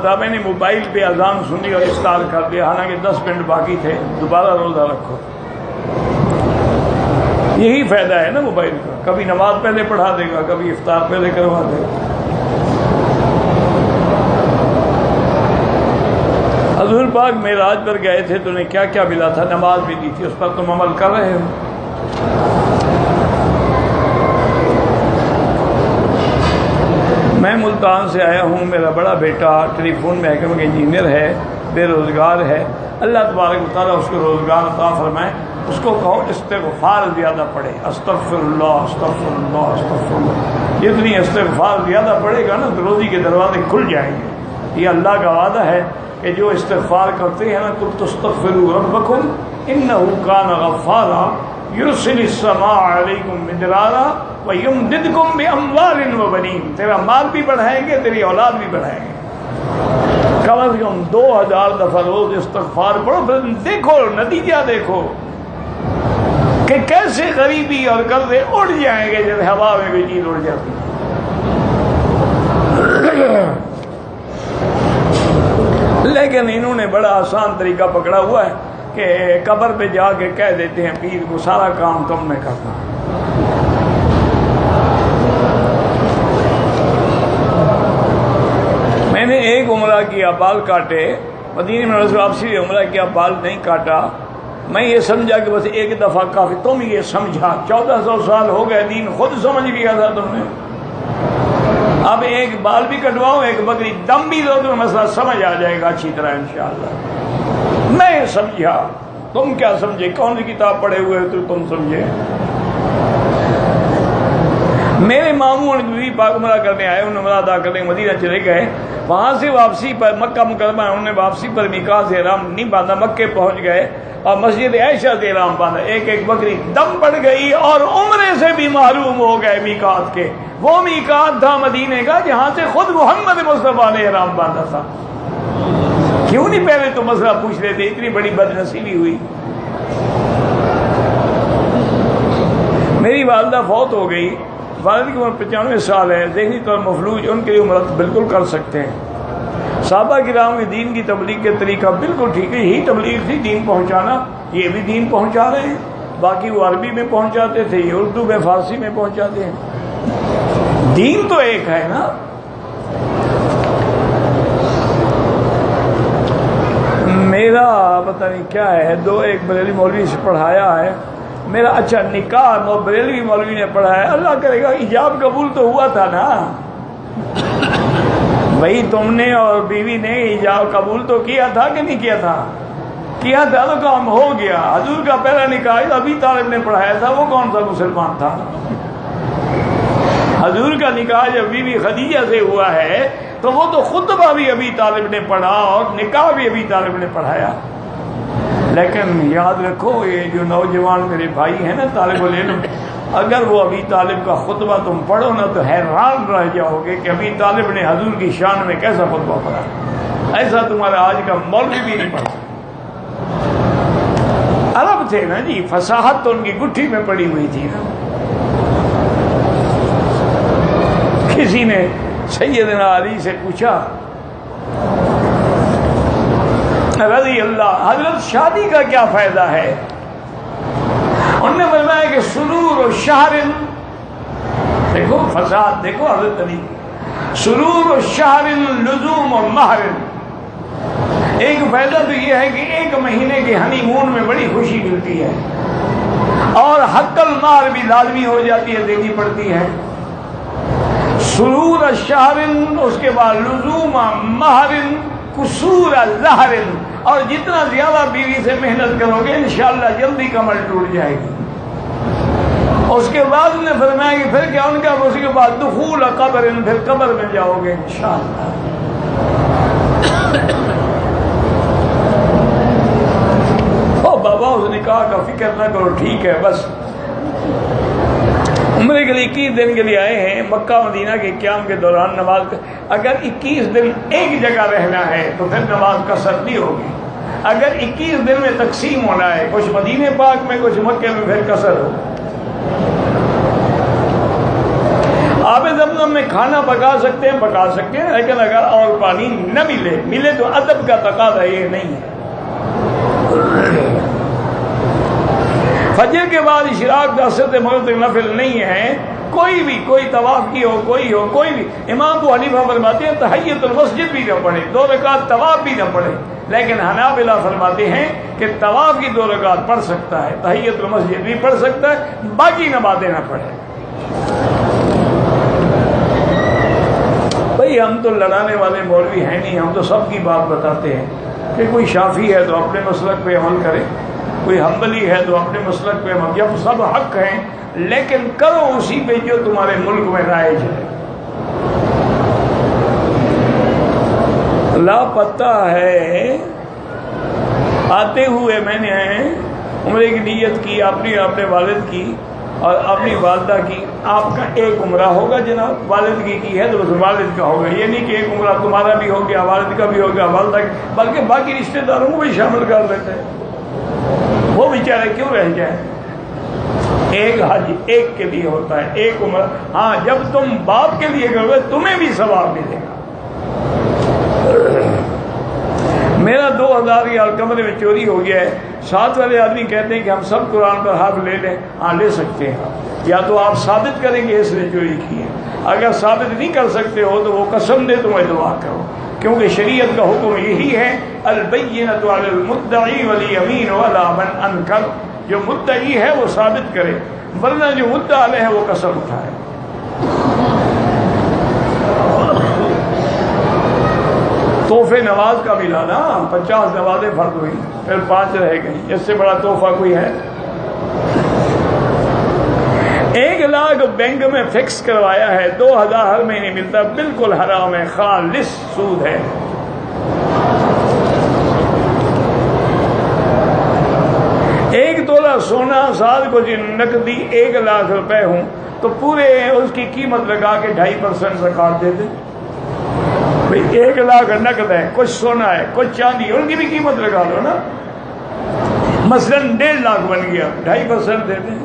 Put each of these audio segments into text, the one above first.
تھا میں نے موبائل پہ اذان سنی اور افطار کر دیا، حالانکہ 10 منٹ باقی تھے، دوبارہ روزہ رکھو۔ یہی فائدہ ہے نا موبائل کا، کبھی نماز پہلے پڑھا دے گا، کبھی افطار پہلے کروا دے گا۔ حضور پاک معراج پر گئے تھے تو انہیں کیا کیا ملا تھا؟ نماز بھی دی تھی، اس پر تم عمل کر رہے ہو۔ میں ملتان سے آیا ہوں، میرا بڑا بیٹا ٹیلی فون محکمہ کا انجینئر ہے، بے روزگار ہے، اللہ تبارک و تعالیٰ اس کو روزگار عطا فرمائے۔ اس کو کہو استغفار زیادہ پڑھے، استغفر اللہ استغفر اللہ استغفر اللہ۔ جتنی استغفار زیادہ پڑھے گا نا تو روزی کے دروازے کھل جائیں گے۔ یہ اللہ کا وعدہ ہے کہ جو استغفار کرتے ہیں نا، قل تستغفروا ربکم انہ کان غفارا یرسل السماء علیکم مدرارا ویمددکم باموال وبنین۔ تیرا مال بھی بڑھائیں گے، تیری اولاد بھی بڑھائیں گے۔ کم از کم 2000 دفعہ روز استغفار پڑھو، پھر دیکھو نتیجہ، دیکھو کہ کیسے غریبی اور قرضے اڑ جائیں گے جیسے ہوا میں کوئی چیز اڑ جاتی ہے۔ لیکن انہوں نے بڑا آسان طریقہ پکڑا ہوا ہے کہ قبر پہ جا کے کہہ دیتے ہیں پیر کو سارا کام تم نے کرنا۔ میں نے ایک عمرہ کیا، بال کاٹے، مدینے میں رسول واپسی بھی عمرہ کیا، بال نہیں کاٹا۔ میں یہ سمجھا کہ بس ایک دفعہ کافی۔ تم یہ سمجھا 1400 سال ہو گئے، دین خود سمجھ لیا تھا تم نے۔ اب ایک بال بھی کٹواؤ، ایک بکری دم بھی دو، تو مسئلہ سمجھ آ جائے گا اچھی طرح انشاءاللہ۔ میں سمجھا، تم کیا سمجھے؟ کون سی کتاب پڑھے ہوئے تو تم سمجھے؟ میرے ماموں نبی پاک عمرہ کرنے آئے، انہوں نے عمرہ ادا کرنے مدینہ چلے گئے، وہاں سے واپسی پر مکہ مکرمہ انہوں نے واپسی پر میقات سے احرام نہیں باندھا، مکے پہنچ گئے اور مسجد عائشہ سے احرام باندھا۔ ایک ایک بکری دم پڑ گئی اور عمرے سے بھی محروم ہو گئے میقات کے۔ وہ میقات تھا مدینے کا جہاں سے خود محمد مصطفیٰ نے احرام باندھا تھا۔ کیوں نہیں پہلے تو مسئلہ پوچھ لیتے؟ اتنی بڑی بد نصیبی ہوئی۔ میری والدہ فوت ہو گئی، والد کی عمر 95 سال ہے، ذہنی طور مفلوج، ان کے لیے عمرہ بالکل کر سکتے ہیں۔ صحابہ کرام کے دین کی تبلیغ کے طریقہ بالکل ٹھیک ہے، یہی تبلیغ تھی دین پہنچانا، یہ بھی دین پہنچا رہے ہیں۔ باقی وہ عربی میں پہنچاتے تھے، یہ اردو میں فارسی میں پہنچاتے ہیں۔ دین تو ایک ہے نا۔ میرا پتہ نہیں کیا ہے، ایک بریلوی مولوی سے پڑھایا ہے میرا، اچھا نکاح بریلوی مولوی نے پڑھایا، اللہ کرے گا ایجاب قبول تو ہوا تھا نا بھائی، تم نے اور بیوی نے ایجاب قبول تو کیا تھا کہ نہیں کیا تھا؟ کیا تھا تو کام ہو گیا۔ حضور کا پہلا نکاح ابھی طالب نے پڑھایا تھا، وہ کون سا مسلمان تھا؟ حضور کا نکاح جب بیوی خدیجہ سے ہوا ہے تو وہ تو خطبہ بھی ابھی طالب نے پڑھا اور نکاح بھی ابھی طالب نے پڑھایا۔ لیکن یاد رکھو، یہ جو نوجوان میرے بھائی ہیں نا طالب العلم، اگر وہ ابھی طالب کا خطبہ تم پڑھو نا تو حیران رہ جاؤ گے کہ ابھی طالب نے حضور کی شان میں کیسا خطبہ پڑھا۔ ایسا تمہارا آج کا مولوی بھی نہیں پڑھا۔ عرب تھے نا جی، فصاحت تو ان کی گٹھی میں پڑی ہوئی تھی نا۔ کسی نے سیدنا علی سے پوچھا رضی اللہ، حضرت شادی کا کیا فائدہ ہے؟ انہوں نے فرمایا کہ سرور و شہر، دیکھو فساد، دیکھو حضرت علی، سرور و شہر لزوم و مہر۔ ایک فائدہ تو یہ ہے کہ ایک مہینے کے ہنی مون میں بڑی خوشی ملتی ہے، اور حق المہر بھی لازمی ہو جاتی ہے، دینی پڑتی ہے۔ سرور الشہر، اس کے بعد لزوم مہر، قصور الظہر، اور جتنا زیادہ بیوی سے محنت کرو گے انشاءاللہ جلدی کمر ٹوٹ جائے گی۔ اس کے بعد نے فرمایا کہ پھر کیا؟ ان کا اس کے بعد دخول قبر، پھر قبر میں جاؤ گے انشاءاللہ۔ او بابا اس نے کہا کہ فکر نہ کرو، ٹھیک ہے، بس عمرے کے لیے 21 دن کے لیے آئے ہیں، مکہ مدینہ کے قیام کے دوران نماز، اگر 21 دن ایک جگہ رہنا ہے تو پھر نماز قصر نہیں ہوگی۔ اگر 21 دن میں تقسیم ہونا ہے، کچھ مدینہ پاک میں کچھ مکے میں، پھر قصر ہو۔ آب زمزم میں کھانا پکا سکتے ہیں لیکن اگر اور پانی نہ ملے تو ادب کا تقاضا یہ نہیں ہے۔ فجر کے بعد اشراق دست مغرب تک نفل نہیں ہے، کوئی طواف کی ہو کوئی بھی۔ امام ابو حنیفہ فرماتے ہیں تحیۃ المسجد بھی نہ پڑھے، 2 رکعت طواف بھی نہ پڑھے، لیکن حنابلہ فرماتے ہیں کہ طواف کی 2 رکعت پڑھ سکتا ہے، تحیۃ المسجد بھی پڑھ سکتا ہے، باقی نمازیں نہ پڑھے۔ بھئی ہم تو لڑانے والے مولوی ہیں نہیں، ہم تو سب کی بات بتاتے ہیں کہ کوئی شافعی ہے تو اپنے مسلک پہ عمل کرے، کوئی حنبلی ہے تو اپنے مسلک پہ عمل، جب سب حق ہیں لیکن کرو اسی پہ جو تمہارے ملک میں رائج ہے۔ لاپتہ ہے، آتے ہوئے میں نے عمرے کی نیت کی، اپنے والد کی اور اپنی والدہ کی۔ آپ کا ایک عمرہ ہوگا جناب، والد کی ہے تو بس والد کا ہوگا، یہ نہیں کہ ایک عمرہ تمہارا بھی ہو گیا، والد کا بھی ہو گیا، والدہ کا، بلکہ باقی رشتہ داروں کو بھی شامل کر لیتے ہیں، وہ بیچارے کیوں رہ جائیں۔ ایک حج ایک کے لیے ہوتا ہے، ایک عمرہ، ہاں جب تم باپ کے لیے کرو گے تمہیں بھی ثواب ملے گا۔ میرا 2000 ریال کمرے میں چوری ہو گیا ہے، ساتھ والے آدمی کہتے ہیں کہ ہم سب قرآن پر حرف لے لیں، ہاں لے سکتے ہیں، یا تو آپ ثابت کریں گے اس نے چوری کی ہے، اگر ثابت نہیں کر سکتے ہو تو وہ قسم دے تمہیں دعا کرو، کیونکہ شریعت کا حکم یہی ہے البینۃ علی المدعی والیمین علی من انکر، جو مدعی ہے وہ ثابت کرے، ورنہ جو مدعا علیہ ہے وہ قسم اٹھائے۔ تحفے نواز کا ملا نا، 50 نوازیں فرض ہوئی، پھر 5 رہ گئی، اس سے بڑا تحفہ کوئی ہے؟ 1 لاکھ بینک میں فکس کروایا ہے، 2000 ہر مہینے ملتا، بالکل حرام ہے، خالص سود ہے۔ ایک تولہ سونا سال کو جن نقدی 1 لاکھ روپے ہوں تو پورے اس کی قیمت لگا کے 2.5% زکات دے دیں۔ 1 لاکھ نقد ہے، کچھ سونا ہے، کچھ چاندی، ان کی بھی قیمت لگا دو نا، مثلا 1.5 لاکھ بن گیا، 2.5% دے دیں۔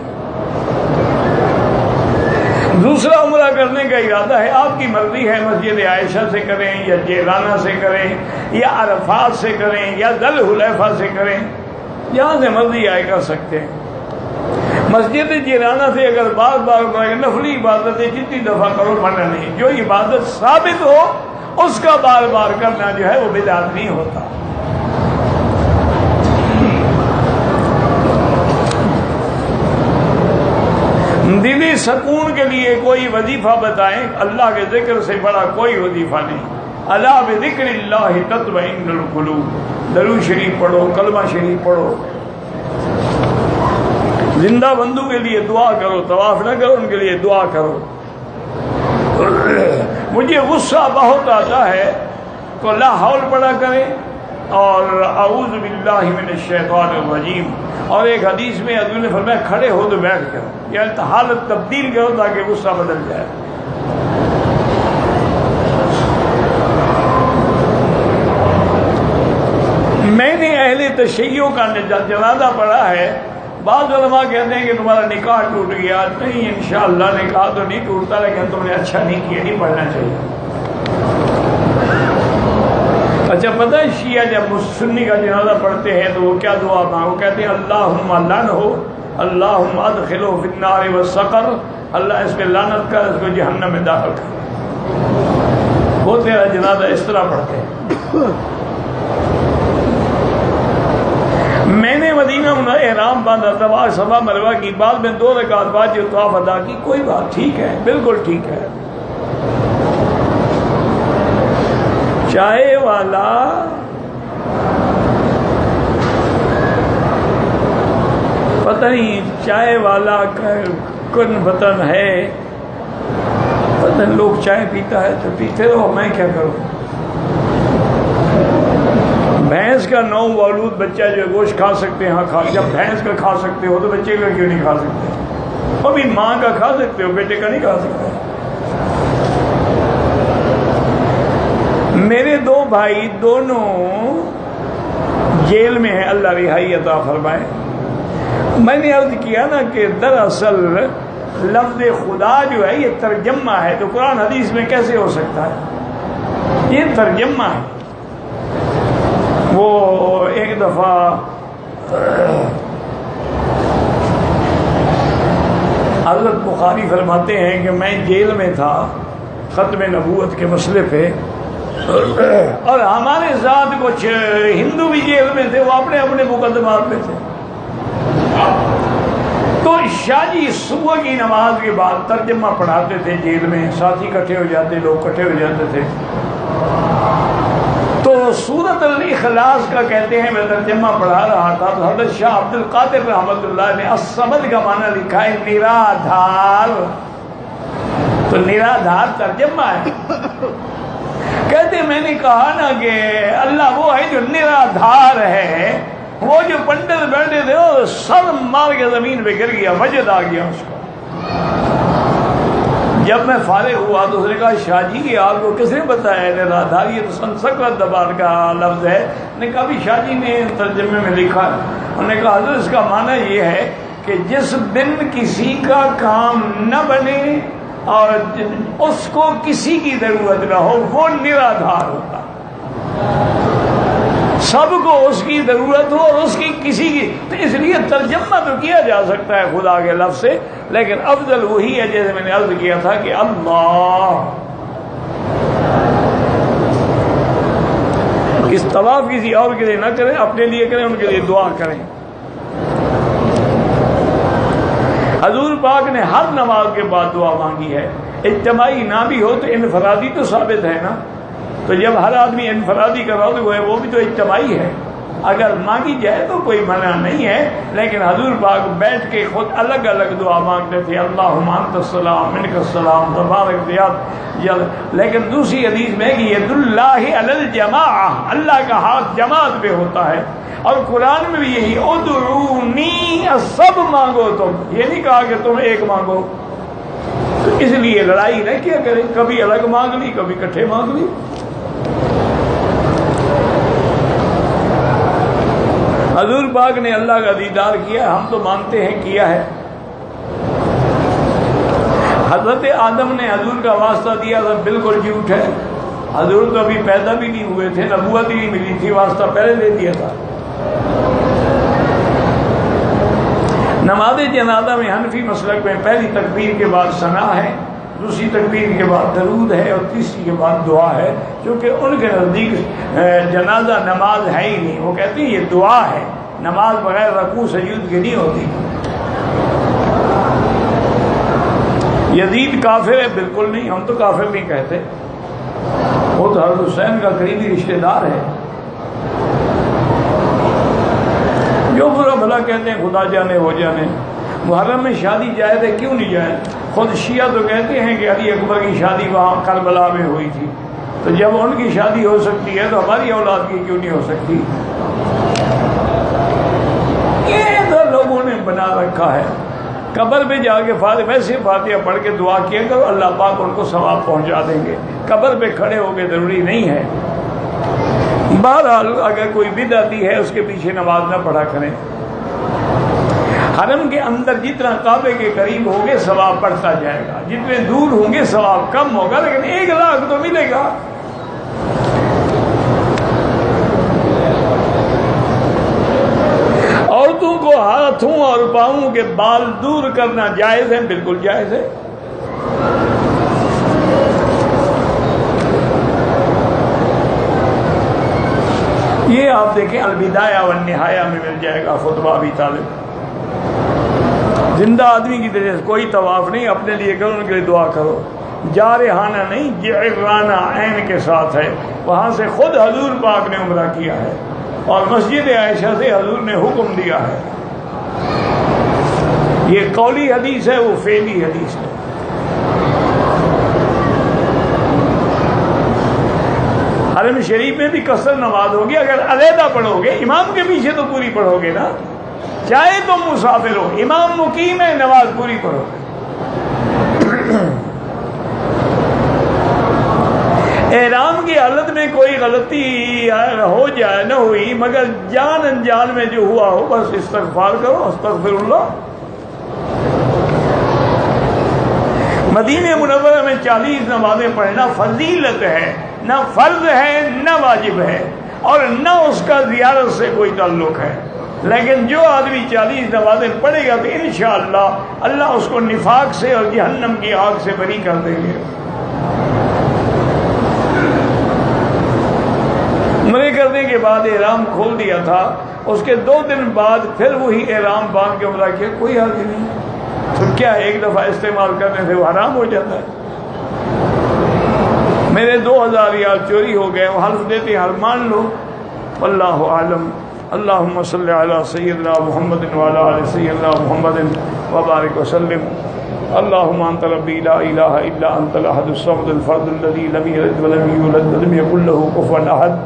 دوسرا عمرہ کرنے کا ارادہ ہے، آپ کی مرضی ہے، مسجد عائشہ سے کریں یا جیرانہ سے کریں یا عرفات سے کریں یا ذی الحلیفہ سے کریں، جہاں سے مرضی آئے کر سکتے ہیں۔ مسجد جیرانہ سے اگر بار بار نفلی عبادتیں جتنی دفعہ کرو منع نہیں، جو عبادت ثابت ہو اس کا بار بار کرنا جو ہے وہ بدعت نہیں ہوتا۔ دلی سکون کے لیے کوئی وظیفہ بتائیں، اللہ کے ذکر سے بڑا کوئی وظیفہ نہیں۔ الا بذکر اللہ تطمئن القلوب، درود شریف پڑھو، کلمہ شریف پڑھو، زندہ بندوں کے لیے دعا کرو، طواف نہ کرو ان کے لیے دعا کرو۔ مجھے غصہ بہت آتا ہے تو لا حول پڑھا کریں اور اعوذ باللہ من الشیطان الرجیم، اور ایک حدیث میں حضور نے فرمایا کھڑے ہو تو بیٹھ کرو، یعنی حالت تبدیل کرو تاکہ غصہ بدل جائے۔ میں نے اہل تشیع کا جنازہ پڑھا ہے، بعض علماء کہتے ہیں کہ تمہارا نکاح ٹوٹ گیا، نہیں انشاءاللہ نکاح تو نہیں ٹوٹتا، لیکن تم نے اچھا نہیں کیا، نہیں پڑھنا چاہیے۔ اچھا پتہ ہے شیعہ جب سنی کا جنازہ پڑھتے ہیں تو وہ کیا دعا مانگو، وہ کہتے ہیں اللہم لعنہ، اللہم ادخلہ فی النار والسقر، اللہ اس پہ لعنت کر، اس کو جہنم میں داخل کر۔ وہ تیرا جنازہ اس طرح پڑھتے ہیں۔ میں نے مدینہ میں احرام باندھا، طواف صفا مروہ کی، بعد میں 2 رکعت بعد جو طواف ادا کی، کوئی بات، ٹھیک ہے، بالکل ٹھیک ہے۔ چائے والا پتہ نہیں، چائے والا کن پتن ہے، پتہ نہیں لوگ چائے پیتا ہے تو پیتے رہو، میں کیا کروں۔ بھینس کا نومولود بچہ جو گوشت کھا سکتے ہیں، ہاں کھا، جب بھینس کا کھا سکتے ہو تو بچے کا کیوں نہیں کھا سکتے؟ ابھی ماں کا کھا سکتے ہو، بیٹے کا نہیں کھا سکتے۔ میرے 2 بھائی دونوں جیل میں ہیں، اللہ رہائی عطا فرمائے۔ میں نے عرض کیا نا کہ دراصل لفظ خدا جو ہے یہ ترجمہ ہے، تو قرآن حدیث میں کیسے ہو سکتا ہے؟ یہ ترجمہ ہے۔ وہ ایک دفعہ حضرت بخاری فرماتے ہیں کہ میں جیل میں تھا ختم نبوت کے مسئلے پہ، اور ہمارے ساتھ کچھ ہندو بھی جیل میں تھے، وہ اپنے اپنے مقدمات میں تھے۔ تو شاہ جی صبح کی نماز کے بعد ترجمہ پڑھاتے تھے جیل میں، ساتھی اکٹھے ہو جاتے، لوگ اکٹھے ہو جاتے تھے۔ تو سورۃ الاخلاص کا کہتے ہیں میں ترجمہ پڑھا رہا تھا، تو حضرت شاہ عبد القادر رحمۃ اللہ نے الصمد کا معنی لکھا ہے نرادھار، تو نرادھار ترجمہ ہے۔ کہتے میں نے کہا نا کہ اللہ وہ ہے جو نرادھار ہے، وہ جو پنڈت بیٹھے تھے وہ سر مار کے زمین پہ گر گیا، وجد آ گیا اس کو۔ جب میں فارغ ہوا تو اس نے کہا شاہ جی یہ آپ کو کس نے بتایا نرادھار؟ یہ تو سنسکرت زبان کا لفظ ہے۔ نے کہا بھی شاہ جی نے ترجمے میں لکھا ہے۔ انہوں نے کہا حضرت اس کا معنی یہ ہے کہ جس دن کسی کا کام نہ بنے اور اس کو کسی کی ضرورت نہ ہو وہ نرادھار ہوتا، سب کو اس کی ضرورت ہو اور اس کی کسی کی، تو اس لیے ترجمہ تو کیا جا سکتا ہے خدا کے لفظ سے، لیکن افضل وہی ہے جیسے میں نے عرض کیا تھا کہ اللہ۔ اس طواف کسی اور کے لیے نہ کریں، اپنے لیے کریں، ان کے لیے دعا کریں۔ حضور پاک نے ہر نماز کے بعد دعا مانگی ہے، اجتماعی نہ بھی ہو تو انفرادی تو ثابت ہے نا، تو جب ہر آدمی انفرادی کر رہا ہو تو وہ بھی تو اجتماعی ہے، اگر مانگی جائے تو کوئی منع نہیں ہے، لیکن حضور پاک بیٹھ کے خود الگ الگ دعا مانگتے تھے، اللہم انت السلام منک السلام تبارک ذات، لیکن دوسری حدیث میں کہ ید اللہ علی الجماعہ، اللہ کا ہاتھ جماعت پہ ہوتا ہے، اور قرآن میں بھی یہی ادعونی، سب مانگو تم، یہ نہیں کہا کہ تم ایک مانگو، تو اس لیے لڑائی نہ کیا کریں، کبھی الگ مانگ لی کبھی اکٹھے مانگ لی۔ حضور پاک نے اللہ کا دیدار کیا، ہم تو مانتے ہیں کیا ہے۔ حضرت آدم نے حضور کا واسطہ دیا تھا، بالکل جھوٹ ہے، حضور تو ابھی پیدا بھی نہیں ہوئے تھے، نبوت ہی نہیں ملی تھی، واسطہ پہلے دے دیا تھا۔ نماز جنازہ میں حنفی مسلک میں پہلی تکبیر کے بعد ثنا ہے، دوسری تکبیر کے بعد درود ہے، اور تیسری کے بعد دعا ہے، کیونکہ ان کے نزدیک جنازہ نماز ہے ہی نہیں، وہ کہتے ہیں یہ دعا ہے، نماز بغیر رکوع سجود کے نہیں ہوتی۔ یزید کافر ہے؟ بالکل نہیں، ہم تو کافر نہیں کہتے، وہ تو حضرت حسین کا قریبی رشتہ دار ہے، جو برا بھلا کہتے ہیں خدا جانے ہو جانے۔ محرم میں شادی جائز ہے؟ کیوں نہیں جائز؟ خود شیعہ تو کہتے ہیں کہ علی اکبر کی شادی وہاں کربلا میں ہوئی تھی، تو جب ان کی شادی ہو سکتی ہے تو ہماری اولاد کی کیوں نہیں ہو سکتی؟ یہ تو لوگوں نے بنا رکھا ہے۔ قبر پہ جا کے ویسے فاتحہ پڑھ کے دعا کیا کرو، اللہ پاک ان کو ثواب پہنچا دیں گے، قبر پہ کھڑے ہو کے ضروری نہیں ہے۔ بہرحال اگر کوئی بدعتی ہے اس کے پیچھے نماز نہ پڑھا کریں۔ حرم کے اندر جتنا کعبے کے قریب ہوں گے ثواب بڑھتا جائے گا، جتنے دور ہوں گے ثواب کم ہوگا، لیکن 1 لاکھ تو ملے گا۔ عورتوں کو ہاتھوں اور پاؤں کے بال دور کرنا جائز ہے؟ بالکل جائز ہے۔ یہ آپ دیکھیں البدایہ والنہایہ میں مل جائے گا خطبہ ابی طالب۔ زندہ آدمی کی طرح کوئی طواف نہیں، اپنے لیے کرو، ان کے لیے دعا کرو، جارحانہ نہیں، جعرانہ عین کے ساتھ ہے، وہاں سے خود حضور پاک نے عمرہ کیا ہے، اور مسجد عائشہ سے حضور نے حکم دیا ہے۔ یہ قولی حدیث ہے، وہ فعلی حدیث ہے۔ حرم شریف میں بھی قصر نماز ہوگی، اگر علیحدہ پڑھو گے، امام کے پیچھے تو پوری پڑھو گے نا، چاہے تم مسافر ہو، امام مقیم ہے، نماز پوری پڑھو گے۔ احرام کی حالت میں کوئی غلطی ہو جائے نہ ہوئی، مگر جان انجان میں جو ہوا ہو بس استغفار کرو، استغفر اللہ۔ مدینہ منورہ میں 40 نمازیں پڑھنا فضیلت ہے، نہ فرض ہے نہ واجب ہے، اور نہ اس کا زیارت سے کوئی تعلق ہے، لیکن جو آدمی 40 نمازیں پڑھے گا تو انشاءاللہ اللہ اس کو نفاق سے اور جہنم کی آگ سے بری کر دیں گے۔ عمرے کرنے کے بعد احرام کھول دیا تھا، اس کے 2 دن بعد پھر وہی احرام باندھ کے عمرہ کیا، کوئی حرج نہیں، تو کیا ایک دفعہ استعمال کرنے سے وہ حرام ہو جاتا ہے؟ میرے 2000 ریال چوری ہو گئے، وہ حلف دیتے ہیں مان لو، واللہ عالم۔ اللہم صلی علی سیدنا محمد وعلی آل سیدنا محمد وبارک وسلم۔ اللہم انت ربی لا الہ الا انت الاحد الصمد الفرد الذی لم یلد ولم یولد ولم یکن له کفوا احد۔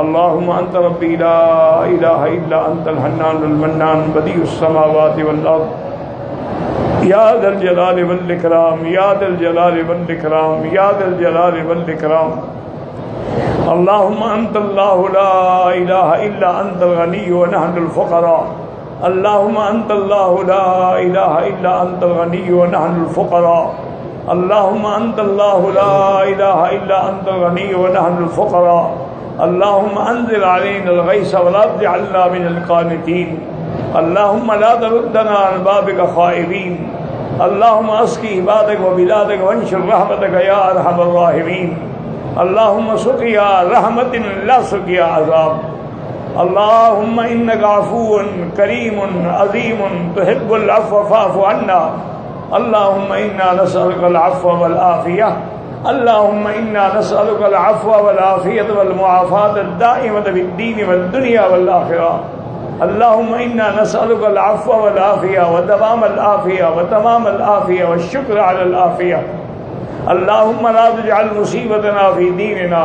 اللہم انت ربی لا الہ الا انت الحنان المنان بدیع السماوات والارض یا ذا الجلال والاکرام یا ذا الجلال والاکرام یا ذا الجلال والاکرام۔ اللہم انت اللہ لا الہ الا انت الغنی ونحن الفقراء۔ اللہم انت اللہ لا الہ الا انت الغنی ونحن الفقراء۔ اللہم انت اللہ لا الہ الا انت الغنی ونحن الفقراء۔ اللہم انزل علینا الغیث ولا تجعلنا من القانطین۔ اللہم لا تردنا عن بابک خائبین۔ اللہم اسقی عبادک و بلادک وانشر رحمتک یا ارحم الراحمین۔ اللہم سقیا رحمت لا سقیا عذاب۔ اللہم انک عفو کریم عظیم تحب العفو فاعف عنا۔ اللہم انا نسألک العفو والعافیہ۔ اللہم انا نسألک العفو والعافیہ والمعافاة الدائمة فی الدین والدنیا والآخرہ۔ اللہم انا نسألک العفو والعافیہ وتمام العافیہ وتمام العافیہ والشکر علی العافیہ۔ اللہم لا تجعل مصیبتنا فی دیننا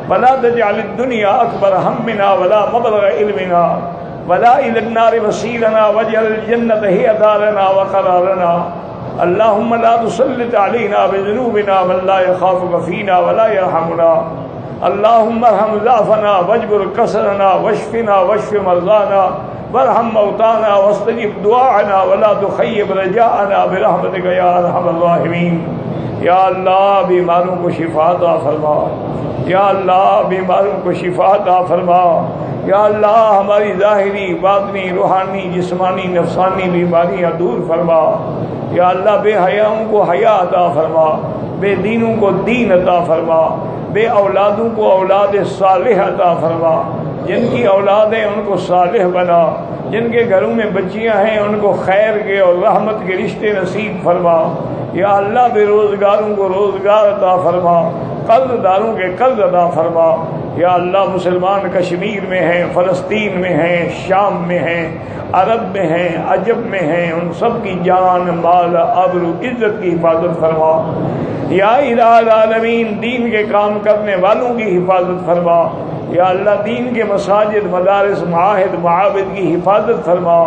ولا تجعل الدنیا اکبر ہمنا ولا مبلغ علمنا ولا الی النار مصیرنا واجعل الجنۃ ہی دارنا وقرارنا۔ اللہم لا تسلط علینا بذنوبنا من لا یخافک فینا ولا یرحمنا۔ اللہم ارحم ضعفنا واجبر کسرنا واشفنا واشف مرضانا وارحم موتانا واستجب دعاءنا ولا تخیب رجاءنا برحمتک یا ارحم الراحمین۔ یا اللہ بیماروں کو شفا عطا فرما، یا اللہ بیماروں کو شفا عطا فرما، یا اللہ ہماری ظاہری باطنی روحانی جسمانی نفسانی بیماریاں دور فرما، یا اللہ بے حیاؤں کو حیا عطا فرما، بے دینوں کو دین عطا فرما، بے اولادوں کو اولاد صالح عطا فرما، جن کی اولادیں ان کو صالح بنا، جن کے گھروں میں بچیاں ہیں ان کو خیر کے اور رحمت کے رشتے نصیب فرما، یا اللہ بے روزگاروں کو روزگار عطا فرما، قرض داروں کے قرض عطا فرما، یا اللہ مسلمان کشمیر میں ہیں، فلسطین میں ہیں، شام میں ہیں، عرب میں ہیں، عجب میں ہیں، ان سب کی جان مال آبرو عزت کی حفاظت فرما، یا الہ العالمین دین کے کام کرنے والوں کی حفاظت فرما، یا اللہ دین کے مساجد مدارس معاہد معابد کی حفاظت فرما،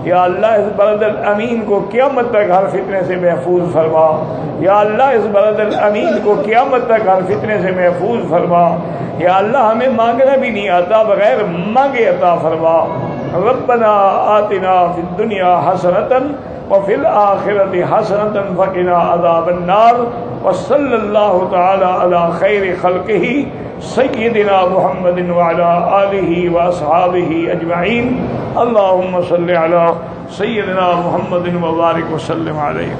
یا اللہ اس بلد الامین کو قیامت تک ہر فتنے سے محفوظ فرما، یا اللہ اس بلد الامین کو قیامت تک ہر فتنے سے محفوظ فرما، یا اللہ ہمیں مانگنا بھی نہیں آتا بغیر مانگے عطا فرما۔ ربنا آتنا فی الدنیا حسنۃ وفی الآخرۃ حسنۃ وقنا عذاب النار، وصلی اللہ تعالی علی خیر خلقہ سیدنا محمد وعلی آلہ واصحابہ اجمعین۔ اللہم صلی علی سیدنا محمد وبارک وسلم علیہ۔